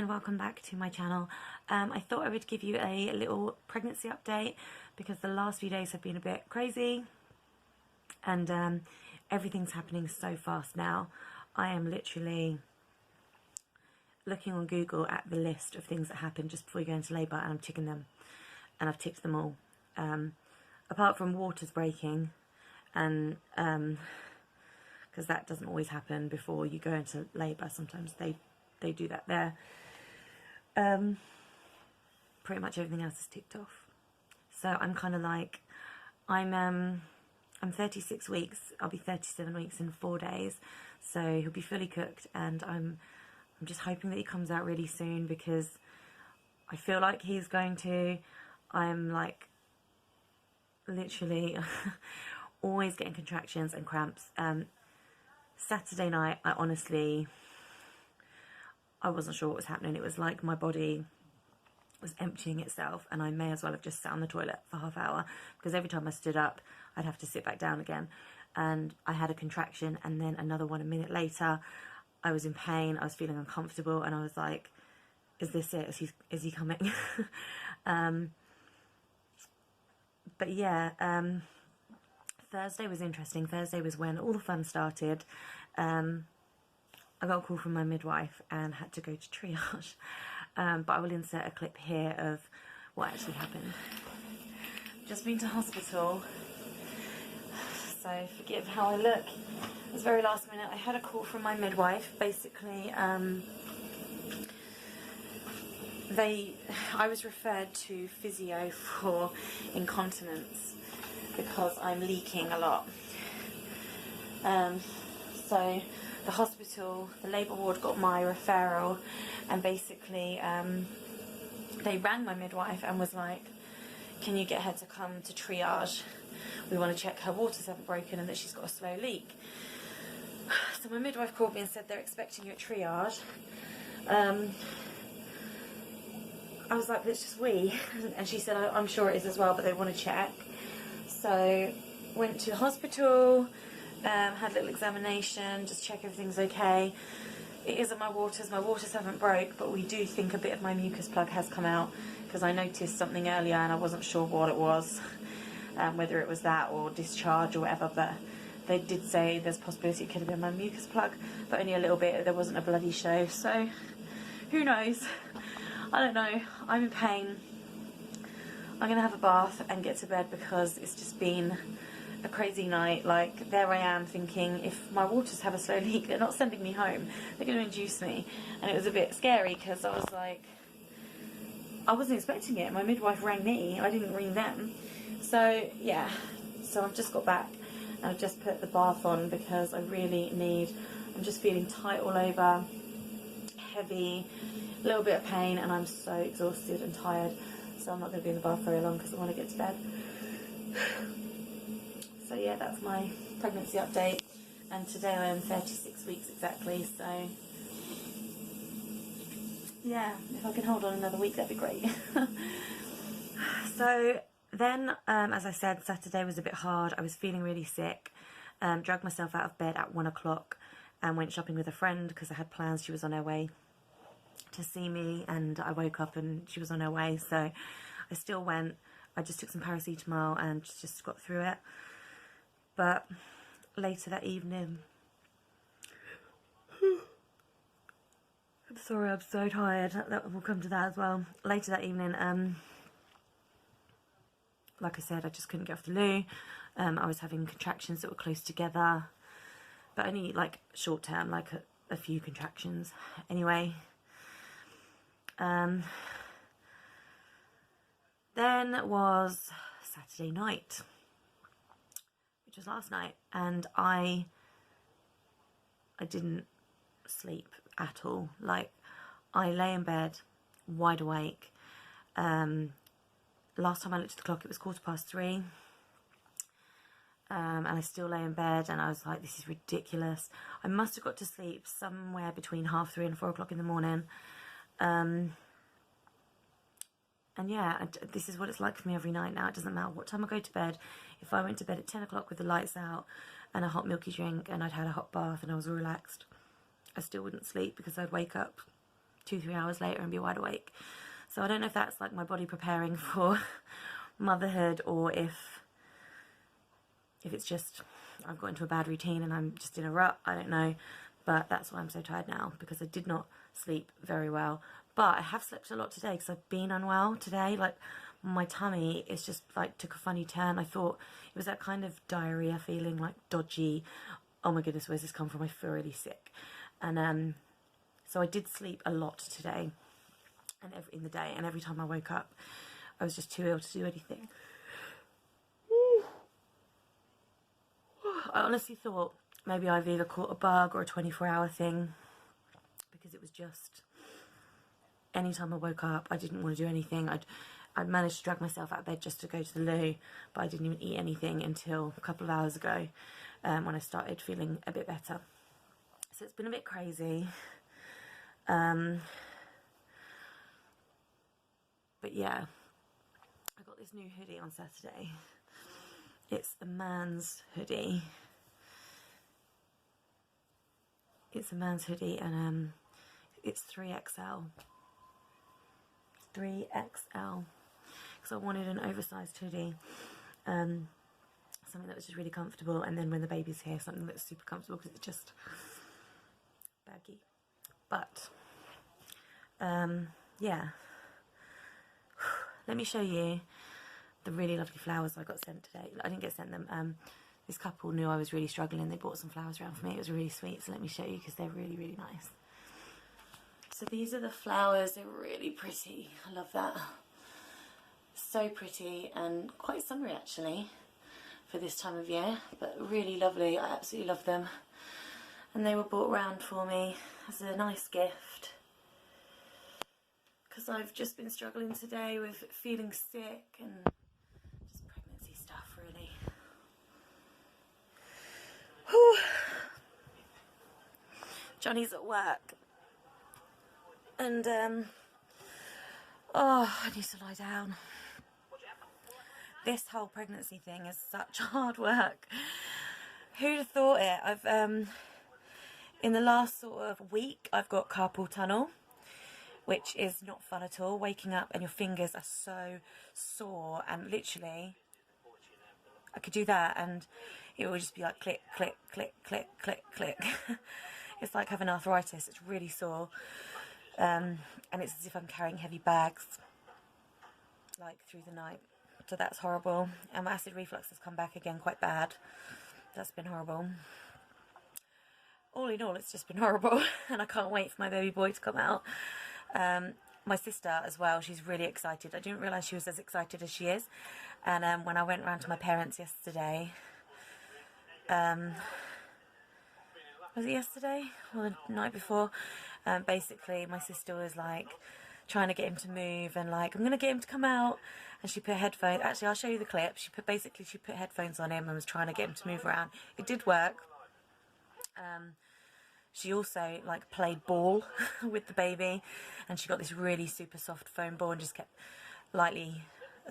and welcome back to my channel. I thought I would give you a little pregnancy update because the last few days have been a bit crazy and everything's happening so fast now. I am literally looking on Google at the list of things that happen just before you go into labour, and I'm ticking them, and I've ticked them all. Apart from waters breaking, and because that doesn't always happen before you go into labour. Sometimes they do that there. Pretty much everything else is ticked off. So I'm kind of like, I'm 36 weeks. I'll be 37 weeks in 4 days. So he'll be fully cooked, and I'm just hoping that he comes out really soon because I feel like he's going to. I'm like literally always getting contractions and cramps. Saturday night, I wasn't sure what was happening. It was like my body was emptying itself, and I may as well have just sat on the toilet for half an hour because every time I stood up, I'd have to sit back down again. And I had a contraction and then another one a minute later. I was in pain, I was feeling uncomfortable, and I was like, is this it? Is he coming? But yeah, Thursday was interesting. Thursday was when all the fun started. I got a call from my midwife and had to go to triage. But I will insert a clip here of what actually happened. Just been to hospital, so forgive how I look. It was very last minute. I had a call from my midwife. Basically, I was referred to physio for incontinence because I'm leaking a lot. So the hospital, the labour ward got my referral, and basically they rang my midwife and was like, can you get her to come to triage? We want to check her waters haven't broken and that she's got a slow leak. So my midwife called me and said they're expecting you at triage. I was like, it's just wee. And she said, I'm sure it is as well, but they want to check. So went to the hospital, had a little examination, just check everything's okay. It isn't my waters haven't broke, but we do think a bit of my mucus plug has come out because I noticed something earlier and I wasn't sure what it was, whether it was that or discharge or whatever, but they did say there's a possibility it could have been my mucus plug, but only a little bit. There wasn't a bloody show, so who knows? I don't know. I'm in pain. I'm gonna have a bath and get to bed because it's just been a crazy night. Like, there I am thinking, if my waters have a slow leak, they're not sending me home, they're going to induce me. And it was a bit scary because I was like, I wasn't expecting it. My midwife rang me, I didn't ring them. So yeah, so I've just got back and I've just put the bath on because I really need, I'm just feeling tight all over, heavy, a little bit of pain, and I'm so exhausted and tired. So I'm not going to be in the bath very long because I want to get to bed. So yeah, that's my pregnancy update, and today I am 36 weeks exactly, so yeah, if I can hold on another week that'd be great. So then, as I said, Saturday was a bit hard. I was feeling really sick, dragged myself out of bed at 1 o'clock and went shopping with a friend because I had plans. She was on her way to see me, and I woke up and she was on her way, so I still went. I just took some paracetamol and just got through it. But later that evening, I'm sorry, I'm so tired. We'll come to that as well. Later that evening, like I said, I just couldn't get off the loo. I was having contractions that were close together, but only like short term, like a few contractions. Anyway, then was Saturday night, which was last night, and I didn't sleep at all. Like, I lay in bed wide awake. Last time I looked at the clock, it was 3:15, and I still lay in bed, and I was like, this is ridiculous. I must have got to sleep somewhere between 3:30 and 4 o'clock in the morning. And yeah, this is what it's like for me every night now. It doesn't matter what time I go to bed. If I went to bed at 10 o'clock with the lights out and a hot milky drink and I'd had a hot bath and I was relaxed, I still wouldn't sleep because I'd wake up 2-3 hours later and be wide awake. So I don't know if that's like my body preparing for motherhood, or if it's just I've got into a bad routine and I'm just in a rut. I don't know, but that's why I'm so tired now, because I did not sleep very well. But I have slept a lot today because I've been unwell today. Like, my tummy is just like took a funny turn. I thought it was that kind of diarrhea feeling, like dodgy. Oh my goodness, where's this come from? I feel really sick. And so I did sleep a lot today and in the day, and every time I woke up I was just too ill to do anything. I honestly thought maybe I've either caught a bug or a 24-hour thing, because it was just anytime I woke up I didn't want to do anything. I'd managed to drag myself out of bed just to go to the loo, but I didn't even eat anything until a couple of hours ago, when I started feeling a bit better. So it's been a bit crazy. But yeah, I got this new hoodie on Saturday. It's a man's hoodie. It's a man's hoodie, and it's 3XL. 3XL. Because I wanted an oversized hoodie. Something that was just really comfortable, and then when the baby's here, something that's super comfortable because it's just baggy. But yeah, let me show you the really lovely flowers I got sent today. I didn't get sent them. This couple knew I was really struggling. They bought some flowers around for me. It was really sweet, so let me show you because they're really, really nice. So these are the flowers. They're really pretty. I love that. So pretty and quite summery actually for this time of year, but really lovely. I absolutely love them. And they were brought round for me as a nice gift, because I've just been struggling today with feeling sick and just pregnancy stuff, really. Whew. Johnny's at work, and oh, I need to lie down. This whole pregnancy thing is such hard work. Who'd have thought it? I've in the last sort of week I've got carpal tunnel, which is not fun at all. Waking up and your fingers are so sore, and literally I could do that and it would just be like click, click, click, click, click, click. It's like having arthritis. It's really sore, and it's as if I'm carrying heavy bags like through the night. So that's horrible. And my acid reflux has come back again quite bad. That's been horrible. All in all, it's just been horrible, and I can't wait for my baby boy to come out. My sister as well, she's really excited. I didn't realise she was as excited as she is. And when I went round to my parents yesterday, was it yesterday or the night before? Basically, my sister was like trying to get him to move, and like, I'm going to get him to come out. And she put headphones, actually I'll show you the clip. She put headphones on him and was trying to get him to move around. It did work. She also like played ball with the baby, and she got this really super soft foam ball and just kept lightly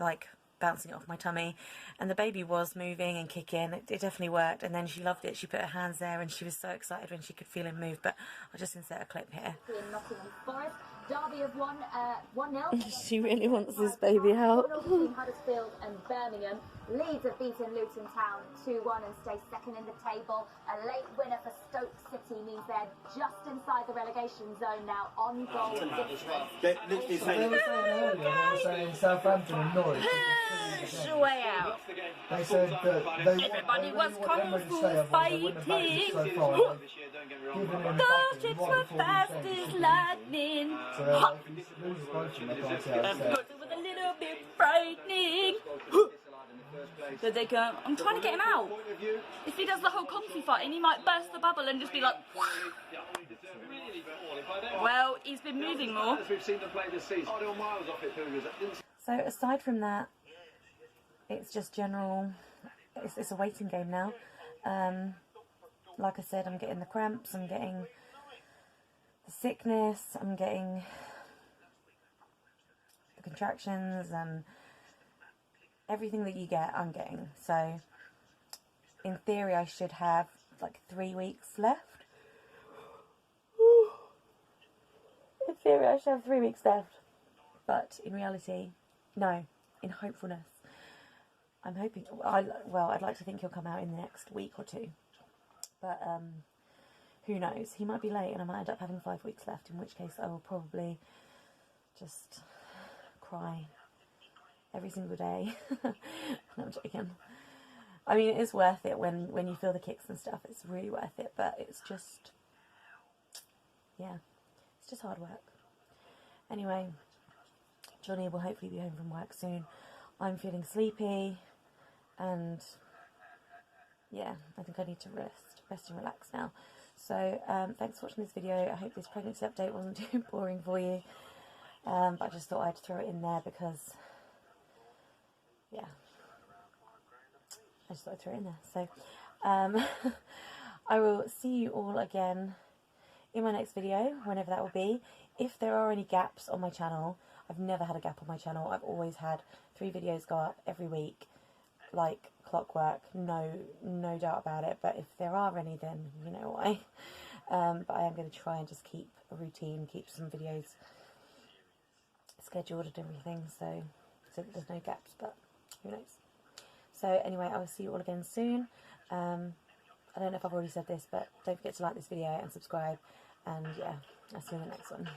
like bouncing it off my tummy, and the baby was moving and kicking. It definitely worked, and then she loved it. She put her hands there and she was so excited when she could feel him move. But I'll just insert a clip here. In Nottingham Forest, Derby of 1-0. She really wants this baby out. Between Huddersfield and Birmingham. Leeds have beaten Luton Town 2-1 and stay second in the table. A late winner for Stoke City means they're just inside the relegation zone now, on goal difference. They were saying Southampton and Norwich. Way out. They said that Everybody was kung fu fighting. The ships were fast as lightning. It was a little bit frightening. That they go, I'm trying to get him out. If he does the whole comfy fighting, he might burst the bubble and just be like. Well, he's been moving more. So aside from that, it's just general. It's a waiting game now. Like I said, I'm getting the cramps. I'm getting the sickness. I'm getting the contractions and everything that you get, I'm getting. So in theory I should have like 3 weeks left. It's theory I should have 3 weeks left, but in reality, no. In hopefulness, I'm hoping. Well, I'd like to think he'll come out in the next week or 2, but who knows? He might be late, and I might end up having 5 weeks left. In which case, I will probably just cry every single day. No, I'm joking. I mean, it is worth it when you feel the kicks and stuff. It's really worth it, but it's just, yeah, it's just hard work. Anyway, Johnny will hopefully be home from work soon. I'm feeling sleepy, and yeah, I think I need to rest and relax now. So, thanks for watching this video. I hope this pregnancy update wasn't too boring for you, but I just thought I'd throw it in there because, yeah, I just thought I'd throw it in there. So, I will see you all again in my next video, whenever that will be. If there are any gaps on my channel, I've never had a gap on my channel. I've always had 3 videos go up every week, like clockwork, no doubt about it. But if there are any, then you know why. But I am going to try and just keep a routine, keep some videos scheduled and everything, so that there's no gaps, but who knows. So anyway, I will see you all again soon. I don't know if I've already said this, but don't forget to like this video and subscribe, and yeah, I'll see you in the next one.